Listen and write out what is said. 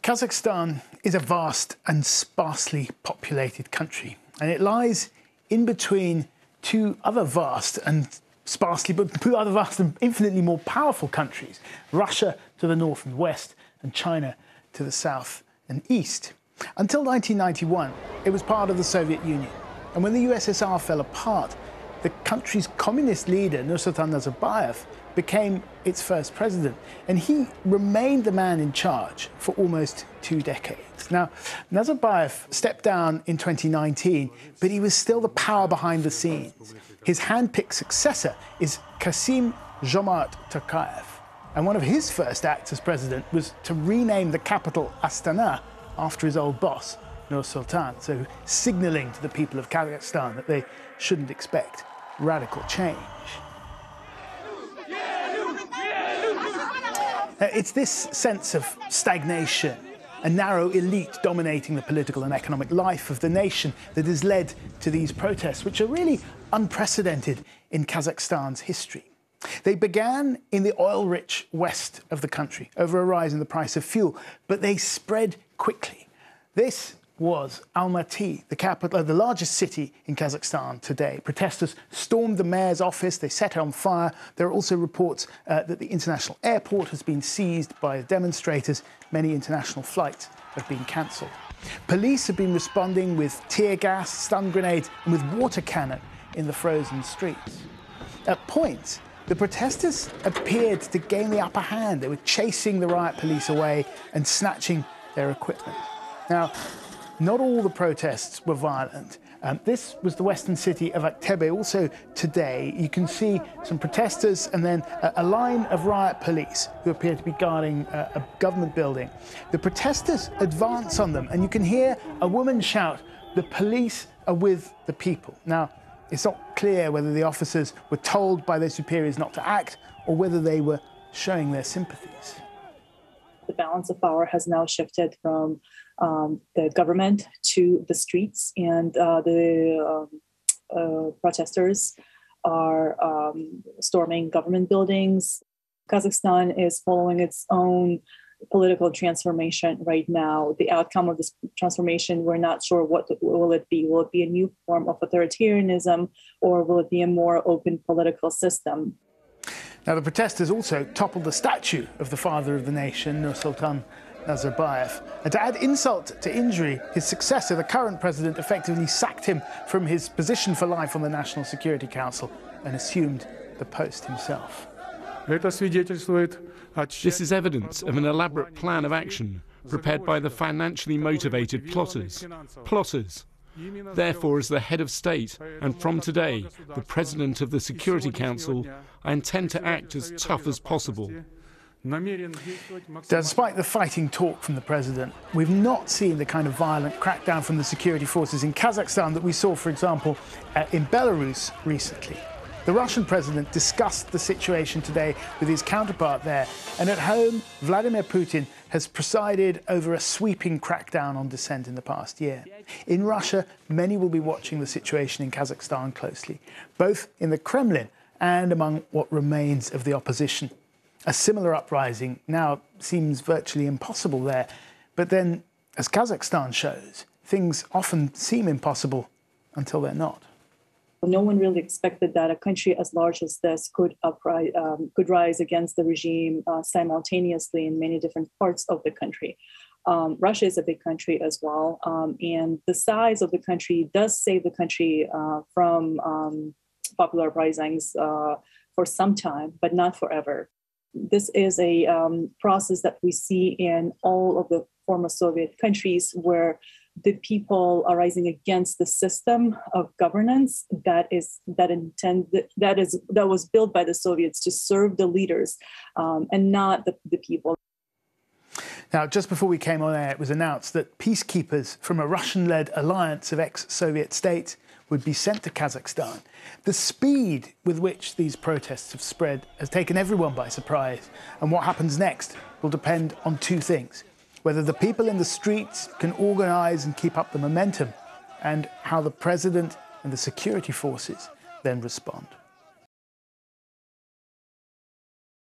Kazakhstan is a vast and sparsely populated country, and it lies in between two other vast and infinitely more powerful countries, Russia to the north and west, and China to the south and east. Until 1991, it was part of the Soviet Union. And when the USSR fell apart, the country's communist leader, Nursultan Nazarbayev, became its first president. And he remained the man in charge for almost 2 decades. Now, Nazarbayev stepped down in 2019, but he was still the power behind the scenes. His hand-picked successor is Kassym-Jomart Tokayev. And one of his first acts as president was to rename the capital Astana after his old boss, Nur-Sultan, so signalling to the people of Kazakhstan that they shouldn't expect radical change. It's this sense of stagnation, a narrow elite dominating the political and economic life of the nation that has led to these protests, which are really unprecedented in Kazakhstan's history. They began in the oil-rich west of the country over a rise in the price of fuel, but they spread quickly. This was Almaty, the capital, the largest city in Kazakhstan today. Protesters stormed the mayor's office, they set it on fire. There are also reports that the international airport has been seized by demonstrators. Many international flights have been cancelled. Police have been responding with tear gas, stun grenades, and with water cannon in the frozen streets. At points, the protesters appeared to gain the upper hand. They were chasing the riot police away and snatching their equipment. Now, not all the protests were violent. This was the western city of Aktebe. Also today, you can see some protesters and then a line of riot police who appear to be guarding a government building. The protesters advance on them, and you can hear a woman shout, "The police are with the people." Now, it's not clear whether the officers were told by their superiors not to act or whether they were showing their sympathies. The balance of power has now shifted from the government to the streets, and the protesters are storming government buildings. Kazakhstan is following its own political transformation right now. The outcome of this transformation, we're not sure what will it be. Will it be a new form of authoritarianism, or will it be a more open political system? Now, the protesters also toppled the statue of the father of the nation, Nursultan Nazarbayev. And to add insult to injury, his successor, the current president, effectively sacked him from his position for life on the National Security Council and assumed the post himself. This is evidence of an elaborate plan of action prepared by the financially motivated plotters. Therefore, as the head of state, and from today, the president of the Security Council, I intend to act as tough as possible. Despite the fighting talk from the president, we've not seen the kind of violent crackdown from the security forces in Kazakhstan that we saw, for example, in Belarus recently. The Russian president discussed the situation today with his counterpart there, and at home, Vladimir Putin has presided over a sweeping crackdown on dissent in the past year. In Russia, many will be watching the situation in Kazakhstan closely, both in the Kremlin and among what remains of the opposition. A similar uprising now seems virtually impossible there, but then, as Kazakhstan shows, things often seem impossible until they're not. No one really expected that a country as large as this could rise against the regime simultaneously in many different parts of the country. Russia is a big country as well, and the size of the country does save the country from popular uprisings for some time, but not forever. This is a process that we see in all of the former Soviet countries, where the people are rising against the system of governance that was built by the Soviets to serve the leaders and not the people. Now, just before we came on air, it was announced that peacekeepers from a Russian-led alliance of ex-Soviet states would be sent to Kazakhstan. The speed with which these protests have spread has taken everyone by surprise, and what happens next will depend on 2 things: whether the people in the streets can organise and keep up the momentum, and how the president and the security forces then respond.